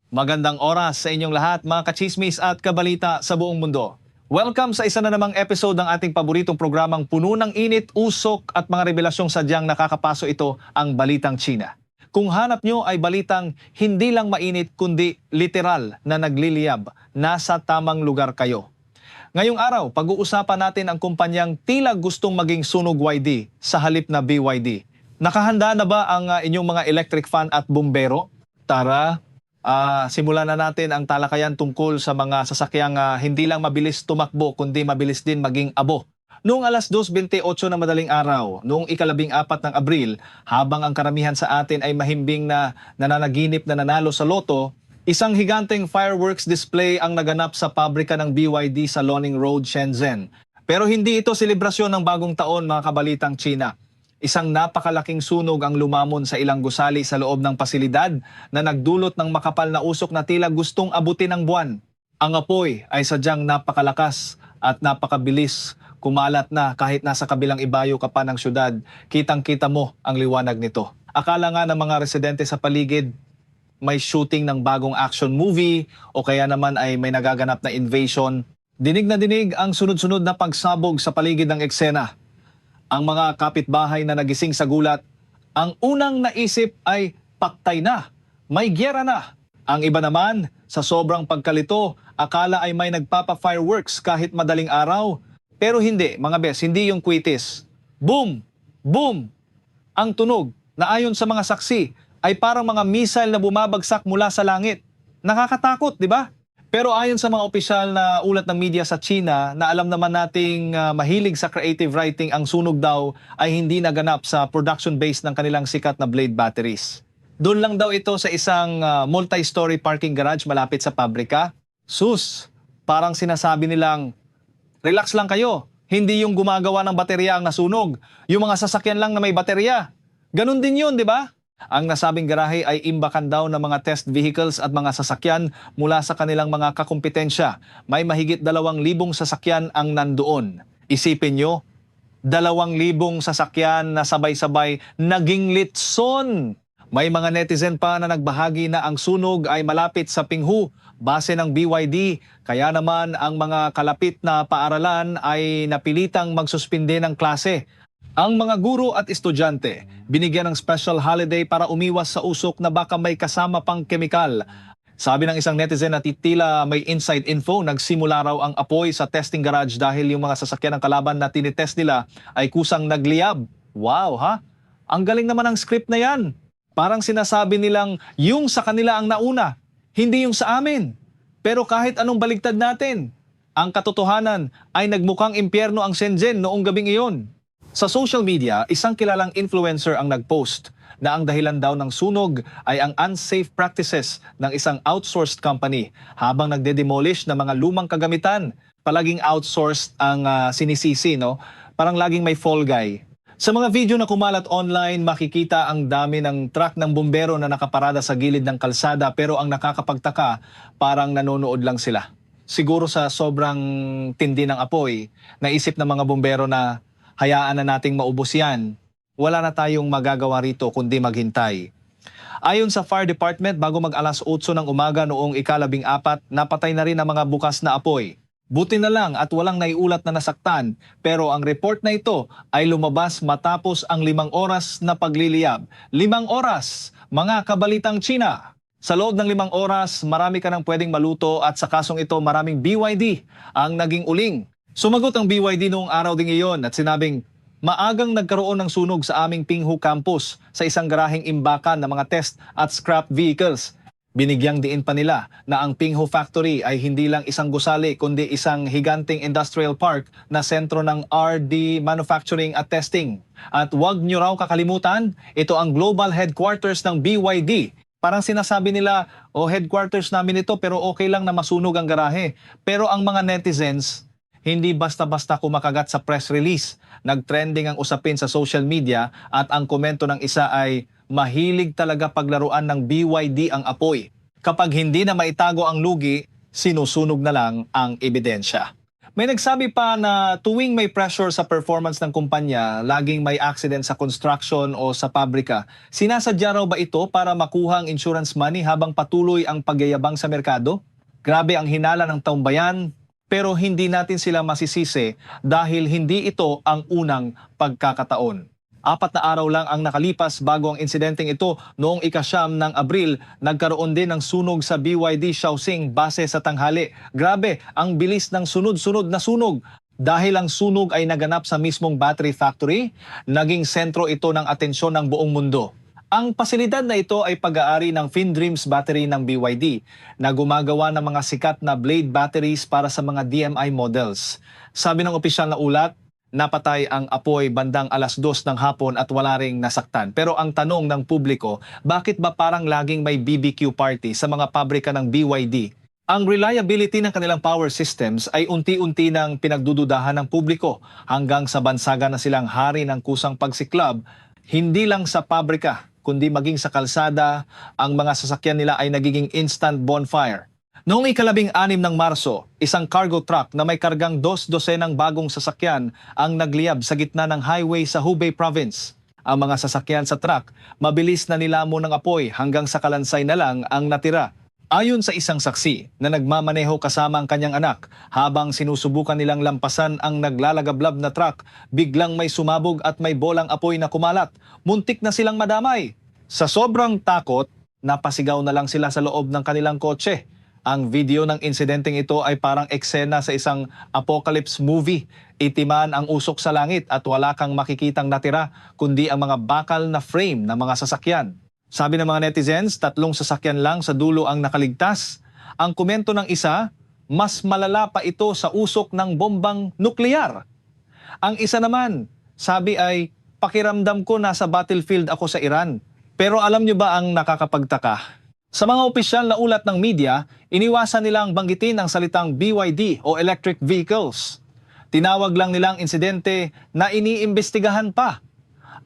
Magandang oras sa inyong lahat, mga kachismis at kabalita sa buong mundo. Welcome sa isa na namang episode ng ating paboritong programang puno ng init, usok at mga revelasyong sadyang nakakapaso ito, ang Balitang China. Kung hanap nyo ay balitang hindi lang mainit kundi literal na nagliliyab, nasa tamang lugar kayo. Ngayong araw, pag-uusapan natin ang kumpanyang tila gustong maging sunog YD sa halip na BYD. Nakahanda na ba ang inyong mga electric fan at bumbero? Tara, simulan na natin ang talakayan tungkol sa mga sasakyang hindi lang mabilis tumakbo kundi mabilis din maging abo. Noong alas 2:28 ng madaling araw, noong ika-14 ng Abril, habang ang karamihan sa atin ay mahimbing na nananaginip na nanalo sa loto, isang higanteng fireworks display ang naganap sa pabrika ng BYD sa Loning Road, Shenzhen. Pero hindi ito selebrasyon ng bagong taon, mga kabalitang China. Isang napakalaking sunog ang lumamon sa ilang gusali sa loob ng pasilidad na nagdulot ng makapal na usok na tila gustong abutin ng buwan. Ang apoy ay sadyang napakalakas at napakabilis. Kumalat na kahit nasa kabilang ibayo ka pa ng syudad, kitang-kita mo ang liwanag nito. Akala nga ng mga residente sa paligid may shooting ng bagong action movie o kaya naman ay may nagaganap na invasion. Dinig na dinig ang sunod-sunod na pagsabog sa paligid ng eksena. Ang mga kapitbahay na nagising sa gulat, ang unang naisip ay paktay na, may gyera na. Ang iba naman, sa sobrang pagkalito, akala ay may nagpapa-fireworks kahit madaling araw. Pero hindi, mga bes, hindi yung kwitis. Boom! Boom! Ang tunog na ayon sa mga saksi ay parang mga missile na bumabagsak mula sa langit. Nakakatakot, di ba? Pero ayon sa mga opisyal na ulat ng media sa China, na alam naman nating mahilig sa creative writing, ang sunog daw ay hindi naganap sa production base ng kanilang sikat na blade batteries. Doon lang daw ito sa isang multi-story parking garage malapit sa pabrika. Sus, parang sinasabi nilang, relax lang kayo, hindi yung gumagawa ng baterya ang nasunog, yung mga sasakyan lang na may baterya. Ganun din yun, di ba? Ang nasabing garahe ay imbakan daw ng mga test vehicles at mga sasakyan mula sa kanilang mga kakumpetensya. May mahigit 2,000 sasakyan ang nandoon. Isipin nyo, 2,000 sasakyan na sabay-sabay naging litson. May mga netizen pa na nagbahagi na ang sunog ay malapit sa Pinghu, base ng BYD. Kaya naman ang mga kalapit na paaralan ay napilitang magsuspinde ng klase. Ang mga guro at estudyante, binigyan ng special holiday para umiwas sa usok na baka may kasama pang kemikal. Sabi ng isang netizen na titila may inside info, nagsimula raw ang apoy sa testing garage dahil yung mga sasakyan ng kalaban na tinitest nila ay kusang nagliyab. Wow, ha? Ang galing naman ng script na yan. Parang sinasabi nilang yung sa kanila ang nauna, hindi yung sa amin. Pero kahit anong baligtad natin, ang katotohanan ay nagmukhang impyerno ang Shenzhen noong gabing iyon. Sa social media, isang kilalang influencer ang nagpost na ang dahilan daw ng sunog ay ang unsafe practices ng isang outsourced company habang nagde-demolish ng mga lumang kagamitan. Palaging outsourced ang sinisisi, no? Parang laging may fall guy. Sa mga video na kumalat online, makikita ang dami ng truck ng bumbero na nakaparada sa gilid ng kalsada, pero ang nakakapagtaka, parang nanonood lang sila. Siguro sa sobrang tindi ng apoy, naisip ng mga bumbero na hayaan na nating maubos yan. Wala na tayong magagawa rito kundi maghintay. Ayon sa fire department, bago mag-alas 8 ng umaga noong ika-14, napatay na rin ang mga bukas na apoy. Buti na lang at walang naiulat na nasaktan, pero ang report na ito ay lumabas matapos ang 5 oras na pagliliyab. 5 oras, mga kabalitang China! Sa loob ng 5 oras, marami ka nang pwedeng maluto at sa kasong ito maraming BYD ang naging uling. Sumagot ang BYD noong araw ding iyon at sinabing, maagang nagkaroon ng sunog sa aming Pinghu campus sa isang garaheng imbakan ng mga test at scrap vehicles. Binigyang diin pa nila na ang Pinghu factory ay hindi lang isang gusali kundi isang higanting industrial park na sentro ng R&D manufacturing at testing. At huwag nyo raw kakalimutan, ito ang global headquarters ng BYD. Parang sinasabi nila, headquarters namin ito pero okay lang na masunog ang garahe. Pero ang mga netizens, hindi basta-basta kumakagat sa press release. Nagtrending ang usapin sa social media at ang komento ng isa ay, mahilig talaga paglaruan ng BYD ang apoy. Kapag hindi na maitago ang lugi, sinusunog na lang ang ebidensya. May nagsabi pa na tuwing may pressure sa performance ng kumpanya, laging may accident sa construction o sa pabrika. Sinasadya raw ba ito para makuha ang insurance money habang patuloy ang pagyayabang sa merkado? Grabe ang hinala ng taong bayan, pero hindi natin sila masisisi dahil hindi ito ang unang pagkakataon. 4 na araw lang ang nakalipas bago ang insidenteng ito noong ika-9 ng Abril, nagkaroon din ng sunog sa BYD Shaoxing base sa tanghali. Grabe, ang bilis ng sunod-sunod na sunog. Dahil ang sunog ay naganap sa mismong battery factory, naging sentro ito ng atensyon ng buong mundo. Ang pasilidad na ito ay pag-aari ng FinDreams battery ng BYD na gumagawa ng mga sikat na blade batteries para sa mga DMI models. Sabi ng opisyal na ulat, napatay ang apoy bandang 2:00 ng hapon at wala ring nasaktan. Pero ang tanong ng publiko, bakit ba parang laging may BBQ party sa mga pabrika ng BYD? Ang reliability ng kanilang power systems ay unti-unti nang pinagdududahan ng publiko hanggang sa bansaga na silang hari ng kusang pagsiklab, hindi lang sa pabrika, kundi maging sa kalsada, ang mga sasakyan nila ay nagiging instant bonfire. Noong ika-6 ng Marso, isang cargo truck na may kargang 2 dosenang bagong sasakyan ang nagliyab sa gitna ng highway sa Hubei province. Ang mga sasakyan sa truck, mabilis na nilamon ng apoy hanggang sa kalansay na lang ang natira. Ayon sa isang saksi na nagmamaneho kasama ang kanyang anak, habang sinusubukan nilang lampasan ang naglalagablab na truck, biglang may sumabog at may bolang apoy na kumalat. Muntik na silang madamay. Sa sobrang takot, napasigaw na lang sila sa loob ng kanilang kotse. Ang video ng insidenteng ito ay parang eksena sa isang apocalypse movie. Itiman ang usok sa langit at wala kang makikitang natira kundi ang mga bakal na frame ng mga sasakyan. Sabi ng mga netizens, 3 sasakyan lang sa dulo ang nakaligtas. Ang komento ng isa, mas malala pa ito sa usok ng bombang nuklear. Ang isa naman, sabi ay, pakiramdam ko nasa battlefield ako sa Iran. Pero alam nyo ba ang nakakapagtaka? Sa mga opisyal na ulat ng media, iniwasan nilang banggitin ang salitang BYD o electric vehicles. Tinawag lang nilang insidente na iniimbestigahan pa.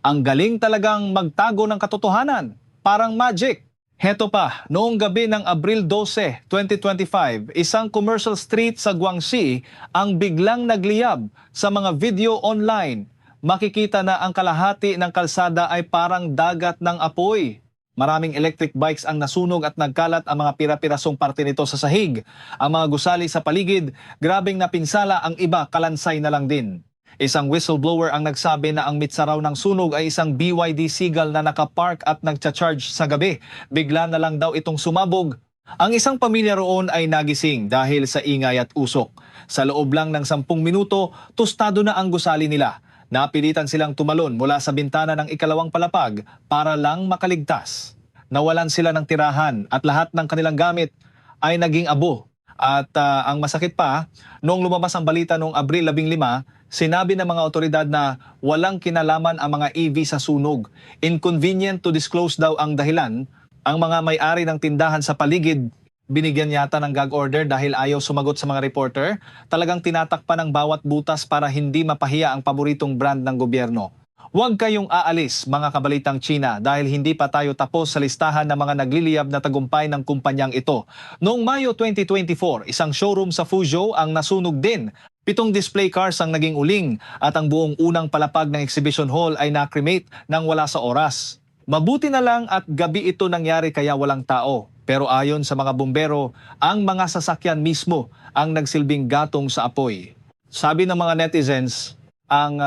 Ang galing talagang magtago ng katotohanan, parang magic. Heto pa, noong gabi ng Abril 12, 2025, isang commercial street sa Guangxi ang biglang nagliyab sa mga video online. Makikita na ang kalahati ng kalsada ay parang dagat ng apoy. Maraming electric bikes ang nasunog at nagkalat ang mga pira-pirasong parte nito sa sahig. Ang mga gusali sa paligid, grabeng napinsala, ang iba kalansay na lang din. Isang whistleblower ang nagsabi na ang mitsa raw ng sunog ay isang BYD Seagull na nakapark at nagcha-charge sa gabi. Bigla na lang daw itong sumabog. Ang isang pamilya roon ay nagising dahil sa ingay at usok. Sa loob lang ng 10 minuto, tostado na ang gusali nila. Napilitan silang tumalon mula sa bintana ng ikalawang palapag para lang makaligtas. Nawalan sila ng tirahan at lahat ng kanilang gamit ay naging abo. At ang masakit pa, noong lumabas ang balita noong Abril 15, sinabi ng mga otoridad na walang kinalaman ang mga EV sa sunog. Inconvenient to disclose daw ang dahilan. Ang mga may-ari ng tindahan sa paligid, binigyan yata ng gag order dahil ayaw sumagot sa mga reporter. Talagang tinatakpan ng bawat butas para hindi mapahiya ang paboritong brand ng gobyerno. Huwag kayong aalis, mga kabalitang China, dahil hindi pa tayo tapos sa listahan ng mga nagliliyab na tagumpay ng kumpanyang ito. Noong Mayo 2024, isang showroom sa Fuzhou ang nasunog din. 7 display cars ang naging uling at ang buong unang palapag ng exhibition hall ay na-cremate nang wala sa oras. Mabuti na lang at gabi ito nangyari kaya walang tao. Pero ayon sa mga bumbero, ang mga sasakyan mismo ang nagsilbing gatong sa apoy. Sabi ng mga netizens, ang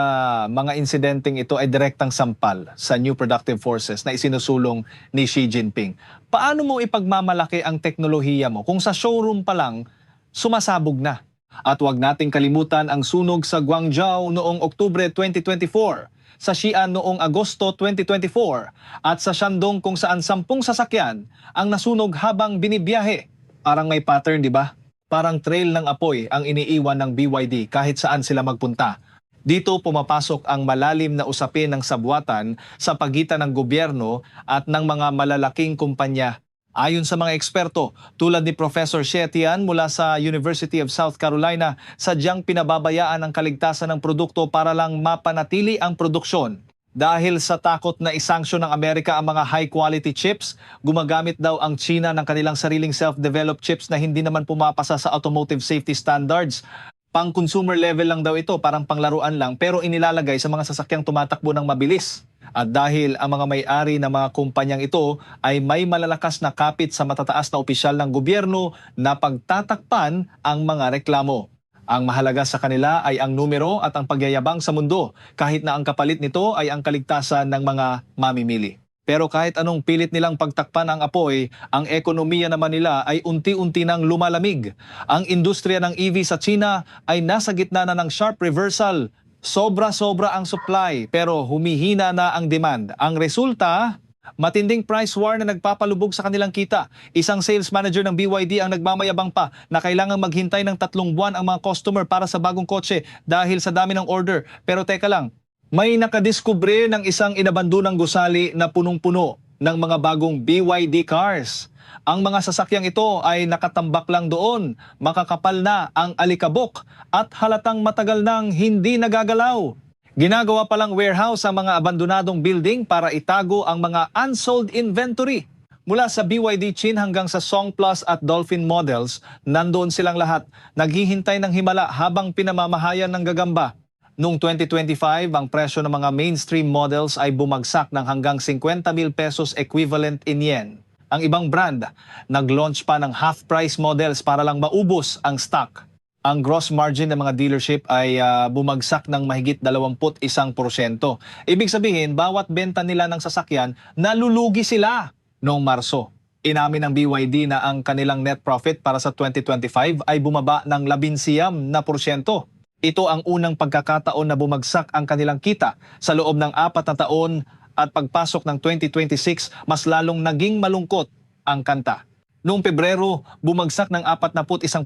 mga insidenteng ito ay direktang sampal sa New Productive Forces na isinusulong ni Xi Jinping. Paano mo ipagmamalaki ang teknolohiya mo kung sa showroom pa lang sumasabog na? At huwag nating kalimutan ang sunog sa Guangzhou noong Oktubre 2024, sa Xi'an noong Agosto 2024, at sa Shandong kung saan 10 sasakyan ang nasunog habang binibiyahe. Parang may pattern, di ba? Parang trail ng apoy ang iniiwan ng BYD kahit saan sila magpunta. Dito pumapasok ang malalim na usapin ng sabwatan sa pagitan ng gobyerno at ng mga malalaking kumpanya. Ayon sa mga eksperto, tulad ni Professor Xie Tian mula sa University of South Carolina, sadyang pinababayaan ang kaligtasan ng produkto para lang mapanatili ang produksyon. Dahil sa takot na isanksyon ng Amerika ang mga high-quality chips, gumagamit daw ang China ng kanilang sariling self-developed chips na hindi naman pumapasa sa automotive safety standards. Pang consumer level lang daw ito, parang panglaruan lang, pero inilalagay sa mga sasakyang tumatakbo ng mabilis. At dahil ang mga may-ari ng mga kumpanyang ito ay may malalakas na kapit sa matataas na opisyal ng gobyerno na pagtatakpan ang mga reklamo. Ang mahalaga sa kanila ay ang numero at ang pagyayabang sa mundo, kahit na ang kapalit nito ay ang kaligtasan ng mga mamimili. Pero kahit anong pilit nilang pagtakpan ang apoy, ang ekonomiya naman nila ay unti-unti nang lumalamig. Ang industriya ng EV sa China ay nasa gitna na ng sharp reversal. Sobra-sobra ang supply pero humihina na ang demand. Ang resulta, matinding price war na nagpapalubog sa kanilang kita. Isang sales manager ng BYD ang nagmamayabang pa na kailangang maghintay ng 3 buwan ang mga customer para sa bagong kotse dahil sa dami ng order. Pero teka lang, may nakadiskubre ng isang inabandonang gusali na punong-puno ng mga bagong BYD cars. Ang mga sasakyang ito ay nakatambak lang doon, makakapal na ang alikabok at halatang matagal nang hindi nagagalaw. Ginagawa palang warehouse ang mga abandonadong building para itago ang mga unsold inventory. Mula sa BYD Chin hanggang sa Song Plus at Dolphin models, nandoon silang lahat, naghihintay ng himala habang pinamamahayan ng gagamba. Noong 2025, ang presyo ng mga mainstream models ay bumagsak ng hanggang 50,000 pesos equivalent in yen. Ang ibang brand, nag-launch pa ng half-price models para lang maubos ang stock. Ang gross margin ng mga dealership ay bumagsak ng mahigit 21%. Ibig sabihin, bawat benta nila ng sasakyan, nalulugi sila noong Marso. Inamin ng BYD na ang kanilang net profit para sa 2025 ay bumaba ng 11%. Ito ang unang pagkakataon na bumagsak ang kanilang kita sa loob ng 4 na taon at pagpasok ng 2026, mas lalong naging malungkot ang kanta. Noong Pebrero, bumagsak ng 41%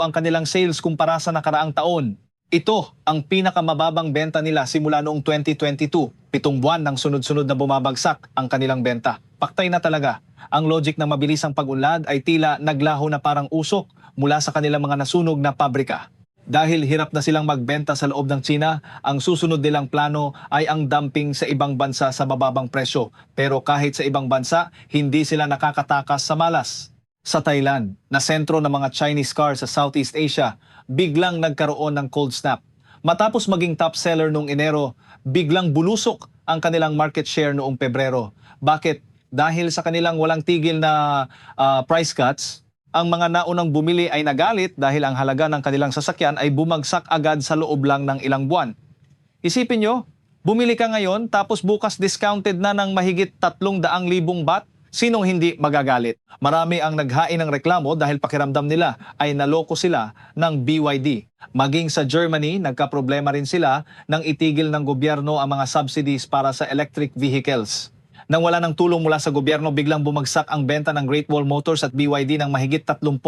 ang kanilang sales kumpara sa nakaraang taon. Ito ang pinakamababang benta nila simula noong 2022. 7 buwan ng sunod-sunod na bumabagsak ang kanilang benta. Paktay na talaga. Ang logic ng mabilisang pag-unlad ay tila naglaho na parang usok mula sa kanilang mga nasunog na pabrika. Dahil hirap na silang magbenta sa loob ng China, ang susunod nilang plano ay ang dumping sa ibang bansa sa mababang presyo. Pero kahit sa ibang bansa, hindi sila nakakatakas sa malas. Sa Thailand, na sentro ng mga Chinese cars sa Southeast Asia, biglang nagkaroon ng cold snap. Matapos maging top seller noong Enero, biglang bulusok ang kanilang market share noong Pebrero. Bakit? Dahil sa kanilang walang tigil na price cuts, ang mga naunang bumili ay nagalit dahil ang halaga ng kanilang sasakyan ay bumagsak agad sa loob lang ng ilang buwan. Isipin nyo, bumili ka ngayon tapos bukas discounted na ng mahigit 300,000 baht? Sinong hindi magagalit? Marami ang naghain ng reklamo dahil pakiramdam nila ay naloko sila ng BYD. Maging sa Germany, nagkaproblema rin sila nang itigil ng gobyerno ang mga subsidies para sa electric vehicles. Nang wala ng tulong mula sa gobyerno, biglang bumagsak ang benta ng Great Wall Motors at BYD ng mahigit 30%.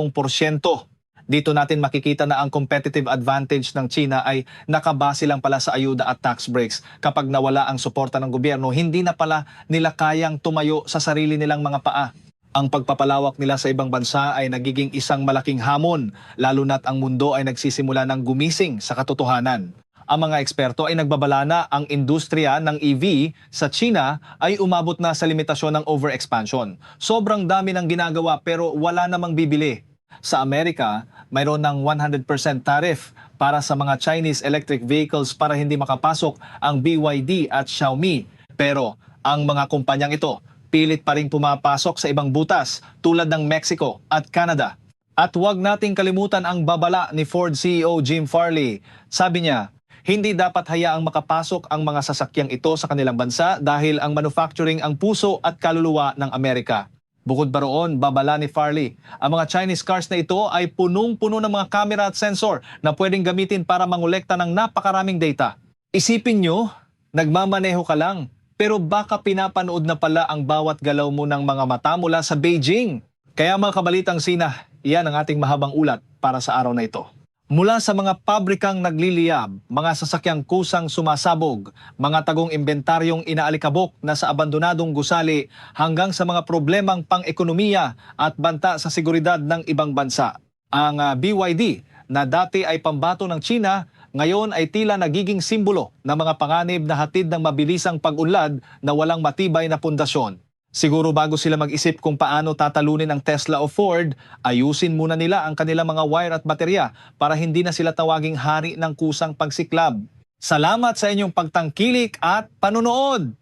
Dito natin makikita na ang competitive advantage ng China ay nakabase lang pala sa ayuda at tax breaks. Kapag nawala ang suporta ng gobyerno, hindi na pala nila kayang tumayo sa sarili nilang mga paa. Ang pagpapalawak nila sa ibang bansa ay nagiging isang malaking hamon, lalo na't ang mundo ay nagsisimula ng gumising sa katotohanan. Ang mga eksperto ay nagbabala na ang industriya ng EV sa China ay umabot na sa limitasyon ng overexpansion. Sobrang dami ng ginagawa pero wala namang bibili. Sa Amerika, mayroon ng 100% tariff para sa mga Chinese electric vehicles para hindi makapasok ang BYD at Xiaomi. Pero ang mga kumpanyang ito, pilit pa rin pumapasok sa ibang butas tulad ng Mexico at Canada. At huwag nating kalimutan ang babala ni Ford CEO Jim Farley. Sabi niya, hindi dapat hayaang makapasok ang mga sasakyang ito sa kanilang bansa dahil ang manufacturing ang puso at kaluluwa ng Amerika. Bukod pa roon, babala ni Farley, ang mga Chinese cars na ito ay punong-puno ng mga camera at sensor na pwedeng gamitin para mangolekta ng napakaraming data. Isipin nyo, nagmamaneho ka lang, pero baka pinapanood na pala ang bawat galaw mo ng mga mata mula sa Beijing. Kaya mga kabalitang Sina, iyan ang ating mahabang ulat para sa araw na ito. Mula sa mga pabrikang nagliliyab, mga sasakyang kusang sumasabog, mga tagong inventaryong inaalikabok na sa abandonadong gusali hanggang sa mga problemang pang-ekonomiya at banta sa seguridad ng ibang bansa. Ang BYD na dati ay pambato ng China, ngayon ay tila nagiging simbolo ng mga panganib na hatid ng mabilisang pag-unlad na walang matibay na pundasyon. Siguro bago sila mag-isip kung paano tatalunin ang Tesla o Ford, ayusin muna nila ang kanilang mga wire at baterya para hindi na sila tawaging hari ng kusang pagsiklab. Salamat sa inyong pagtangkilik at panunood!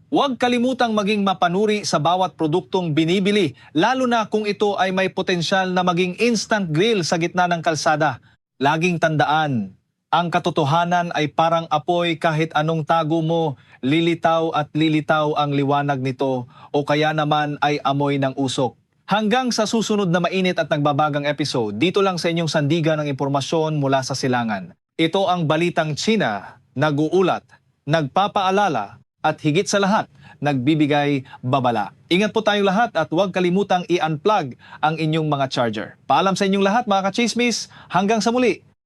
Huwag kalimutang maging mapanuri sa bawat produktong binibili, lalo na kung ito ay may potensyal na maging instant grill sa gitna ng kalsada. Laging tandaan, ang katotohanan ay parang apoy, kahit anong tago mo, lilitaw at lilitaw ang liwanag nito, o kaya naman ay amoy ng usok. Hanggang sa susunod na mainit at nagbabagang episode, dito lang sa inyong sandigan ng impormasyon mula sa silangan. Ito ang Balitang China, nag-uulat, nagpapaalala, at higit sa lahat, nagbibigay babala. Ingat po tayong lahat at huwag kalimutang i-unplug ang inyong mga charger. Paalam sa inyong lahat mga ka-chismis, hanggang sa muli!